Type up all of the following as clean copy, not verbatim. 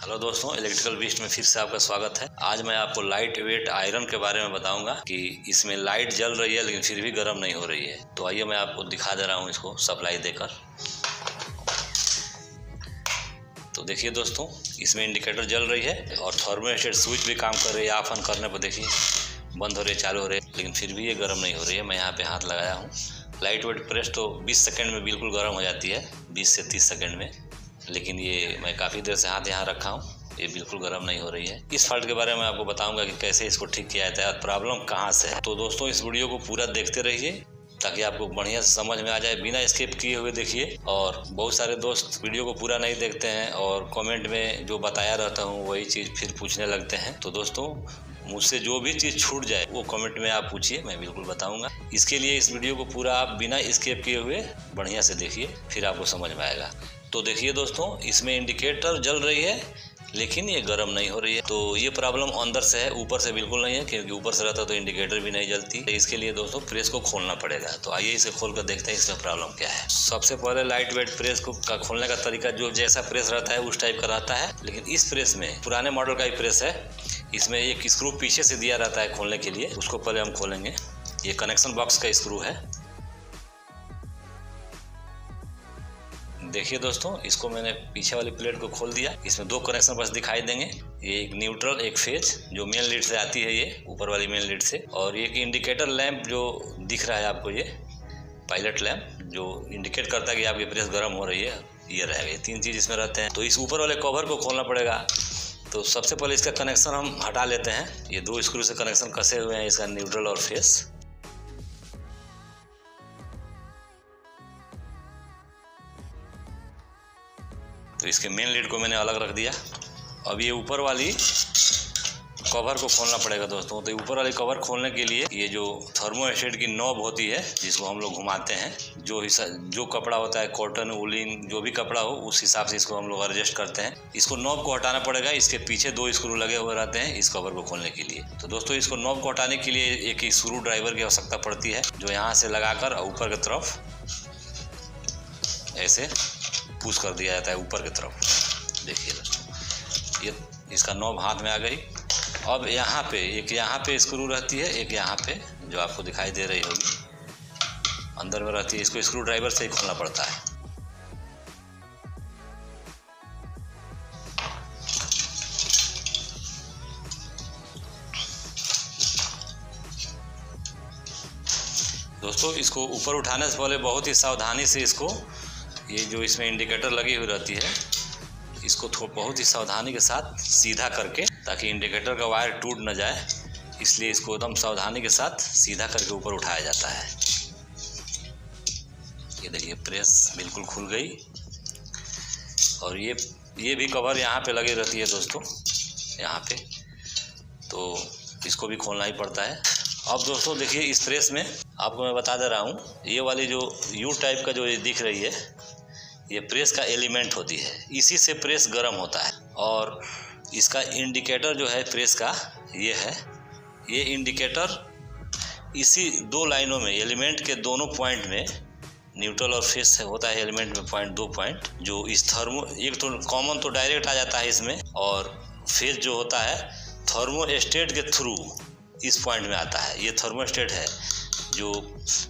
Hello दोस्तों, electrical beast में फिर से आपका स्वागत है। आज मैं आपको लाइट वेट आयरन के बारे में बताऊंगा कि इसमें लाइट जल रही है लेकिन फिर भी गर्म नहीं हो रही है। तो आइए मैं आपको दिखा दे रहा हूं इसको सप्लाई देकर। तो देखिए दोस्तों, इसमें इंडिकेटर जल रही है और थर्मोस्टेट स्विच भी काम कर रही है। ऑफ ऑन करने पर देखिए बंद हो रही है, चालू हो रही है, लेकिन फिर भी ये गर्म नहीं हो रही है। मैं यहाँ पे हाथ लगाया हूँ। लाइट वेट प्रेस तो 20 सेकेंड में बिल्कुल गर्म हो जाती है, 20 से 30 सेकेंड में। लेकिन ये मैं काफ़ी देर से हाथ यहाँ रखा हूँ, ये बिल्कुल गर्म नहीं हो रही है। इस फॉल्ट के बारे में आपको बताऊंगा कि कैसे इसको ठीक किया जाता है और प्रॉब्लम कहाँ से है। तो दोस्तों, इस वीडियो को पूरा देखते रहिए ताकि आपको बढ़िया से समझ में आ जाए, बिना स्किप किए हुए देखिए। और बहुत सारे दोस्त वीडियो को पूरा नहीं देखते हैं और कमेंट में जो बताया रहता हूँ वही चीज़ फिर पूछने लगते हैं। तो दोस्तों, मुझसे जो भी चीज़ छूट जाए वो कमेंट में आप पूछिए, मैं बिल्कुल बताऊंगा। इसके लिए इस वीडियो को पूरा आप बिना स्किप किए हुए बढ़िया से देखिए, फिर आपको समझ में आएगा। तो देखिए दोस्तों, इसमें इंडिकेटर जल रही है लेकिन ये गर्म नहीं हो रही है। तो ये प्रॉब्लम अंदर से है, ऊपर से बिल्कुल नहीं है, क्योंकि ऊपर से रहता तो इंडिकेटर भी नहीं जलती। इसके लिए दोस्तों प्रेस को खोलना पड़ेगा। तो आइए इसे खोल कर देखते हैं इसमें प्रॉब्लम क्या है। सबसे पहले लाइट वेट प्रेस का खोलने का तरीका जो जैसा प्रेस रहता है उस टाइप का रहता है, लेकिन इस प्रेस में पुराने मॉडल का ही प्रेस है। इसमें एक स्क्रू पीछे से दिया रहता है खोलने के लिए, उसको पहले हम खोलेंगे। ये कनेक्शन बॉक्स का स्क्रू है। देखिए दोस्तों, इसको मैंने पीछे वाली प्लेट को खोल दिया। इसमें दो कनेक्शन बस दिखाई देंगे, ये एक न्यूट्रल एक फेज जो मेन लीड से आती है, ये ऊपर वाली मेन लीड से, और एक इंडिकेटर लैंप जो दिख रहा है आपको, ये पायलट लैंप जो इंडिकेट करता है कि आपकी प्रेस गर्म हो रही है, ये रहेगा। ये तीन चीज़ इसमें रहते हैं। तो इस ऊपर वाले कवर को खोलना पड़ेगा। तो सबसे पहले इसका कनेक्शन हम हटा लेते हैं। ये दो स्क्रू से कनेक्शन कसे हुए हैं, इसका न्यूट्रल और फेस। तो इसके मेन लीड को मैंने अलग रख दिया। अब ये ऊपर वाली कवर को खोलना पड़ेगा दोस्तों। तो ऊपर वाली कवर खोलने के लिए ये जो थर्मोस्टेट की नॉब होती है जिसको हम लोग घुमाते हैं, जो कपड़ा होता है, कॉटन वूलिन जो भी कपड़ा हो उस हिसाब से इसको हम लोग एडजस्ट करते हैं। इसको नॉब को हटाना पड़ेगा। इसके पीछे दो स्क्रू लगे हुए रहते हैं इस कवर को खोलने के लिए। तो दोस्तों, इसको नॉब को हटाने के लिए एक स्क्रू ड्राइवर की आवश्यकता पड़ती है, जो यहाँ से लगाकर ऊपर की तरफ ऐसे पुश कर दिया जाता है ऊपर की तरफ। देखिए दोस्तों, ये इसका नॉब हाथ में आ गई। अब यहाँ पे स्क्रू रहती है, एक यहाँ पे जो आपको दिखाई दे रही होगी अंदर में रहती है। इसको स्क्रू ड्राइवर से ही खोलना पड़ता है। दोस्तों, इसको ऊपर उठाने से पहले बहुत ही सावधानी से इसको, ये जो इसमें इंडिकेटर लगी हुई रहती है, इसको बहुत ही सावधानी के साथ सीधा करके, ताकि इंडिकेटर का वायर टूट न जाए, इसलिए इसको एकदम सावधानी के साथ सीधा करके ऊपर उठाया जाता है। ये देखिए प्रेस बिल्कुल खुल गई। और ये भी कवर यहाँ पे लगी रहती है दोस्तों, यहाँ पे। तो इसको भी खोलना ही पड़ता है। अब दोस्तों देखिए, इस प्रेस में आपको मैं बता दे रहा हूँ, ये वाली जो यू टाइप का जो ये दिख रही है, ये प्रेस का एलिमेंट होती है। इसी से प्रेस गर्म होता है। और इसका इंडिकेटर जो है प्रेस का, ये है, ये इंडिकेटर इसी दो लाइनों में, एलिमेंट के दोनों पॉइंट में, न्यूट्रल और फेस होता है एलिमेंट में पॉइंट, दो पॉइंट जो इस एक तो कॉमन तो डायरेक्ट आ जाता है इसमें, और फेस जो होता है थर्मोस्टेट के थ्रू इस पॉइंट में आता है। ये थर्मोस्टेट है जो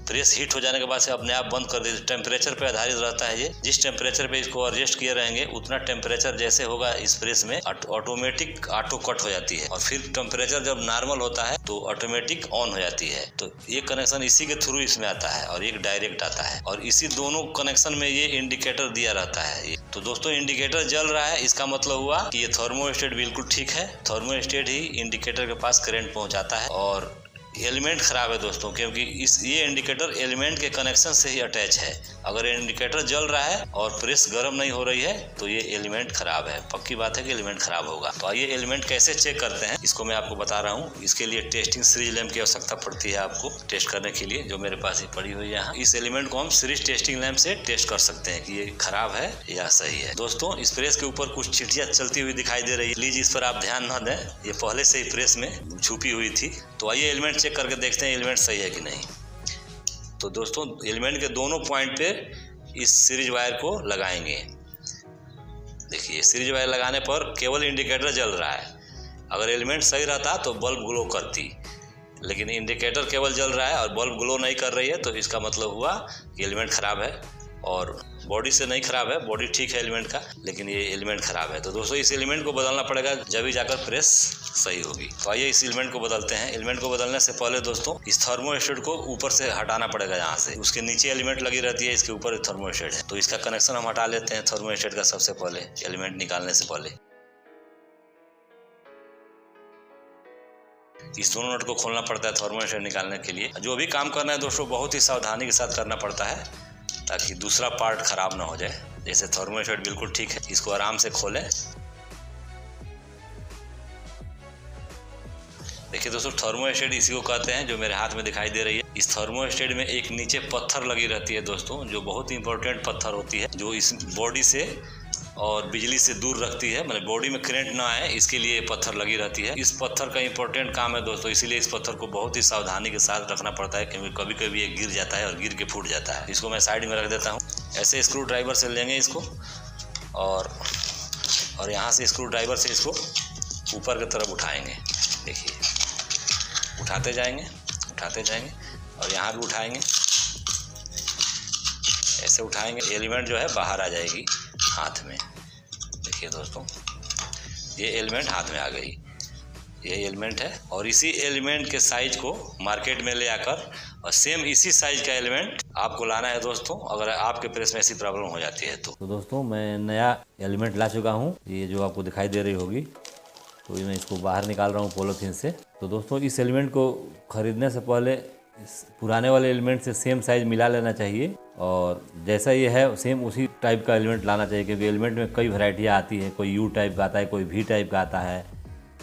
प्रेस हीट हो जाने के बाद से अपने आप बंद कर देते। टेम्परेचर पे आधारित रहता है ये। जिस टेम्परेचर पे इसको एडजस्ट किए रहेंगे उतना टेम्परेचर जैसे होगा इस प्रेस में ऑटोमेटिक ऑटो कट हो जाती है, और फिर टेम्परेचर जब नॉर्मल होता है तो ऑटोमेटिक ऑन हो जाती है। तो ये कनेक्शन इसी के थ्रू इसमें आता है और एक डायरेक्ट आता है, और इसी दोनों कनेक्शन में ये इंडिकेटर दिया रहता है। तो दोस्तों, इंडिकेटर जल रहा है, इसका मतलब हुआ कि ये थर्मोस्टेट बिल्कुल ठीक है। थर्मोस्टेट ही इंडिकेटर के पास करंट पहुंचाता है। और एलिमेंट खराब है दोस्तों, क्योंकि ये इंडिकेटर एलिमेंट के कनेक्शन से ही अटैच है। अगर इंडिकेटर जल रहा है और प्रेस गर्म नहीं हो रही है तो ये एलिमेंट खराब है। पक्की बात है कि एलिमेंट खराब होगा। तो आइए एलिमेंट कैसे चेक करते हैं, इसको मैं आपको बता रहा हूँ। इसके लिए टेस्टिंग सीरीज लैंप की आवश्यकता पड़ती है आपको टेस्ट करने के लिए, जो मेरे पास ही पड़ी हुई है यहाँ। इस एलिमेंट को हम सीरीज टेस्टिंग लैंप से टेस्ट कर सकते हैं कि ये खराब है या सही है। दोस्तों, इस प्रेस के ऊपर कुछ चिटियाँ चलती हुई दिखाई दे रही है, प्लीज इस पर आप ध्यान न दें, ये पहले से ही प्रेस में छुपी हुई थी। तो आइए एलिमेंट चेक करके देखते हैं एलिमेंट सही है कि नहीं। तो दोस्तों, एलिमेंट के दोनों पॉइंट पे इस सीरीज वायर को लगाएंगे। देखिए सीरीज वायर लगाने पर केवल इंडिकेटर जल रहा है। अगर एलिमेंट सही रहता तो बल्ब ग्लो करती, लेकिन इंडिकेटर केवल जल रहा है और बल्ब ग्लो नहीं कर रही है, तो इसका मतलब हुआ कि एलिमेंट ख़राब है। और बॉडी से नहीं ख़राब है, बॉडी ठीक है एलिमेंट का, लेकिन ये एलिमेंट ख़राब है। तो दोस्तों इस एलिमेंट को बदलना पड़ेगा, जब ही जाकर प्रेस सही होगी। तो आइए इस एलिमेंट को बदलते हैं। एलिमेंट को बदलने से पहले दोस्तों इस थर्मोस्टेट को ऊपर से हटाना पड़ेगा। यहाँ से उसके नीचे एलिमेंट लगी रहती है, इसके ऊपर थर्मोस्टेट है, तो इसका कनेक्शन हम हटा लेते हैं थर्मोस्टेट का सबसे पहले, एलिमेंट निकालने से पहले। इस दोनों नट को खोलना पड़ता है थर्मोस्टेट निकालने के लिए। जो भी काम करना है दोस्तों बहुत ही सावधानी के साथ करना पड़ता है, ताकि दूसरा पार्ट खराब ना हो जाए। जैसे थर्मोस्टेट बिल्कुल ठीक है, इसको आराम से खोलें। देखिए दोस्तों थर्मोस्टेट इसी को कहते हैं, जो मेरे हाथ में दिखाई दे रही है। इस थर्मोस्टेट में एक नीचे पत्थर लगी रहती है दोस्तों, जो बहुत इंपॉर्टेंट पत्थर होती है, जो इस बॉडी से और बिजली से दूर रखती है, मतलब बॉडी में करंट ना आए, इसके लिए पत्थर लगी रहती है। इस पत्थर का इंपॉर्टेंट काम है दोस्तों, इसीलिए इस पत्थर को बहुत ही सावधानी के साथ रखना पड़ता है, क्योंकि कभी कभी ये गिर जाता है और गिर के फूट जाता है। इसको मैं साइड में रख देता हूँ। ऐसे स्क्रू ड्राइवर से लेंगे इसको, और यहाँ से स्क्रू ड्राइवर से इसको ऊपर की तरफ उठाएंगे। देखिए उठाते जाएंगे और यहाँ भी उठाएंगे, ऐसे उठाएंगे, एलिमेंट जो है बाहर आ जाएगी हाथ में। देखिए दोस्तों ये एलिमेंट हाथ में आ गई, ये एलिमेंट है। और इसी एलिमेंट के साइज को मार्केट में ले आकर और सेम इसी साइज का एलिमेंट आपको लाना है दोस्तों, अगर आपके प्रेस में ऐसी प्रॉब्लम हो जाती है तो दोस्तों मैं नया एलिमेंट ला चुका हूँ, ये जो आपको दिखाई दे रही होगी। तो मैं इसको बाहर निकाल रहा हूँ पॉलीथीन से। तो दोस्तों इस एलिमेंट को खरीदने से पहले इस पुराने वाले एलिमेंट से सेम साइज़ मिला लेना चाहिए, और जैसा ये है सेम उसी टाइप का एलिमेंट लाना चाहिए, क्योंकि एलिमेंट में कई वैरायटियाँ आती हैं। कोई यू टाइप का आता है, कोई वी टाइप का आता है,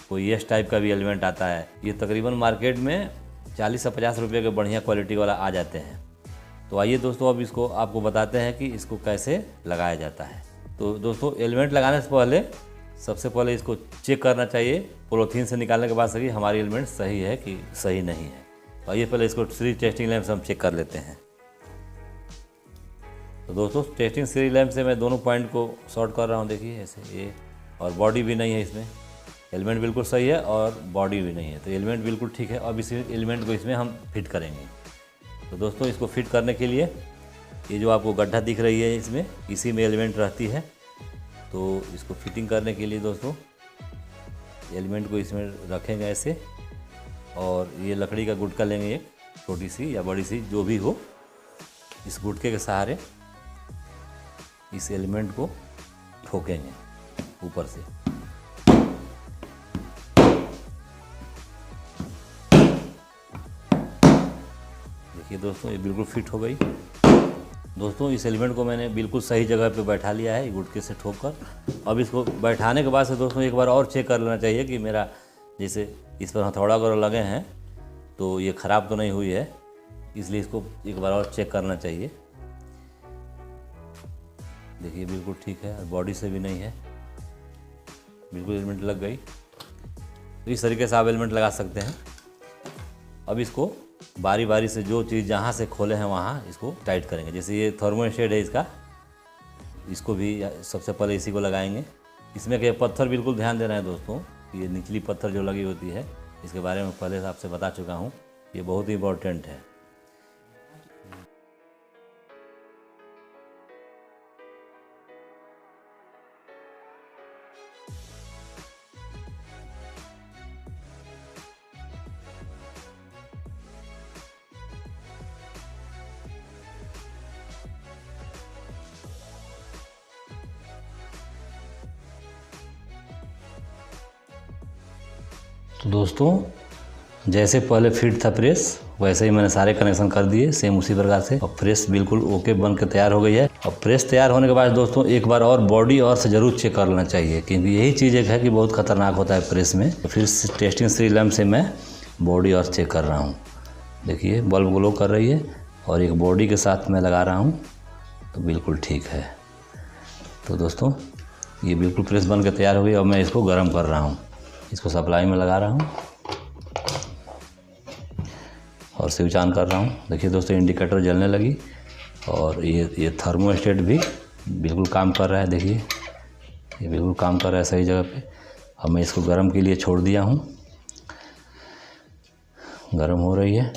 कोई एस टाइप का भी एलिमेंट आता है। ये तकरीबन मार्केट में 40 से 50 रुपये के बढ़िया क्वालिटी वाला आ जाते हैं। तो आइए दोस्तों अब इसको आपको बताते हैं कि इसको कैसे लगाया जाता है। तो दोस्तों एलिमेंट लगाने से पहले सबसे पहले इसको चेक करना चाहिए पॉलीथीन से निकालने के बाद सही हमारी एलिमेंट सही है कि सही नहीं है। तो आइए पहले इसको सीरीज टेस्टिंग लैंप से हम चेक कर लेते हैं। तो दोस्तों टेस्टिंग सीरीज लैंप से मैं दोनों पॉइंट को शॉर्ट कर रहा हूँ। देखिए ऐसे ये, और बॉडी भी नहीं है इसमें, एलिमेंट बिल्कुल सही है और बॉडी भी नहीं है, तो एलिमेंट बिल्कुल ठीक है। अब इस एलिमेंट को इसमें हम फिट करेंगे। तो दोस्तों इसको फिट करने के लिए ये जो आपको गड्ढा दिख रही है इसमें, इसी में एलिमेंट रहती है। तो इसको फिटिंग करने के लिए दोस्तों एलिमेंट को इसमें रखेंगे ऐसे, और ये लकड़ी का गुटका लेंगे, एक छोटी सी या बड़ी सी जो भी हो। इस गुटके के सहारे इस एलिमेंट को ठोकेंगे ऊपर से। देखिए दोस्तों ये बिल्कुल फिट हो गई। दोस्तों इस एलिमेंट को मैंने बिल्कुल सही जगह पे बैठा लिया है गुटके से ठोक कर। अब इसको बैठाने के बाद से दोस्तों एक बार और चेक कर लेना चाहिए कि मेरा जैसे इस पर हथौड़ा वगैरह लगे हैं तो ये ख़राब तो नहीं हुई है, इसलिए इसको एक बार और चेक करना चाहिए। देखिए बिल्कुल ठीक है, और बॉडी से भी नहीं है, बिल्कुल एलिमेंट लग गई। तो इस तरीके से आप एलिमेंट लगा सकते हैं। अब इसको बारी बारी से जो चीज़ जहाँ से खोले हैं वहाँ इसको टाइट करेंगे। जैसे ये थर्मोस्टेट है इसका, इसको भी सबसे पहले इसी को लगाएंगे। इसमें के पत्थर बिल्कुल ध्यान देना है दोस्तों, ये निचली पत्थर जो लगी होती है इसके बारे में पहले से आपसे बता चुका हूँ, ये बहुत ही इम्पोर्टेंट है। तो दोस्तों जैसे पहले फिट था प्रेस, वैसे ही मैंने सारे कनेक्शन कर दिए सेम उसी प्रकार से। अब प्रेस बिल्कुल ओके बन के तैयार हो गई है। अब प्रेस तैयार होने के बाद दोस्तों एक बार और बॉडी और से ज़रूर चेक कर लेना चाहिए, क्योंकि यही चीज़ एक है कि बहुत ख़तरनाक होता है प्रेस में। तो फिर टेस्टिंग सीरीज लैंप से मैं बॉडी और चेक कर रहा हूँ। देखिए बल्ब ग्लो कर रही है, और एक बॉडी के साथ मैं लगा रहा हूँ, तो बिल्कुल ठीक है। तो दोस्तों ये बिल्कुल प्रेस बन के तैयार हो गई। अब मैं इसको गर्म कर रहा हूँ, इसको सप्लाई में लगा रहा हूँ और स्विच ऑन कर रहा हूँ। देखिए दोस्तों इंडिकेटर जलने लगी, और ये थर्मोस्टेट भी बिल्कुल काम कर रहा है। देखिए ये बिल्कुल काम कर रहा है सही जगह पे। अब मैं इसको गर्म के लिए छोड़ दिया हूँ, गर्म हो रही है,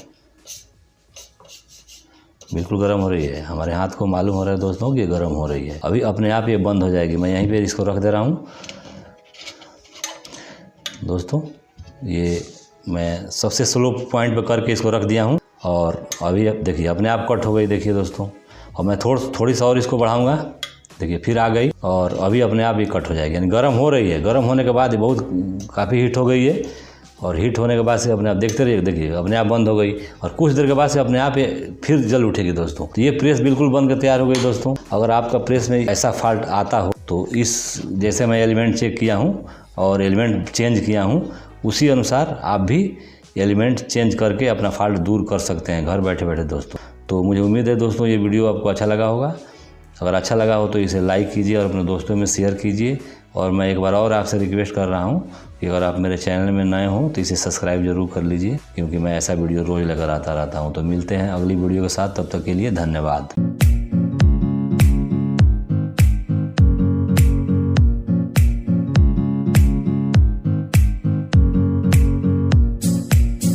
बिल्कुल गर्म हो रही है। हमारे हाथ को मालूम हो रहा है दोस्तों कि ये गर्म हो रही है। अभी अपने आप ये बंद हो जाएगी। मैं यहीं पे इसको रख दे रहा हूँ दोस्तों। ये मैं सबसे स्लो पॉइंट पे करके इसको रख दिया हूँ और अभी अब देखिए अपने आप कट हो गई। देखिए दोस्तों, और मैं थोड़ी सा और इसको बढ़ाऊँगा, देखिए फिर आ गई और अभी अपने आप ही कट हो जाएगी। यानी गर्म हो रही है। गर्म होने के बाद ये बहुत काफ़ी हीट हो गई है और हीट होने के बाद से अपने आप देखते रहिए, देखिए अपने आप बंद हो गई और कुछ देर के बाद से अपने आप ये फिर जल उठेगी दोस्तों। तो ये प्रेस बिल्कुल बन कर तैयार हो गई दोस्तों। अगर आपका प्रेस में ऐसा फॉल्ट आता हो तो इस जैसे मैं एलिमेंट चेक किया हूँ और एलिमेंट चेंज किया हूँ, उसी अनुसार आप भी एलिमेंट चेंज करके अपना फॉल्ट दूर कर सकते हैं घर बैठे बैठे दोस्तों। तो मुझे उम्मीद है दोस्तों ये वीडियो आपको अच्छा लगा होगा। अगर अच्छा लगा हो तो इसे लाइक कीजिए और अपने दोस्तों में शेयर कीजिए। और मैं एक बार और आपसे रिक्वेस्ट कर रहा हूँ कि अगर आप मेरे चैनल में नए हो तो इसे सब्सक्राइब जरूर कर लीजिए, क्योंकि मैं ऐसा वीडियो रोज़ लेकर आता रहता हूँ। तो मिलते हैं अगली वीडियो के साथ, तब तक के लिए धन्यवाद।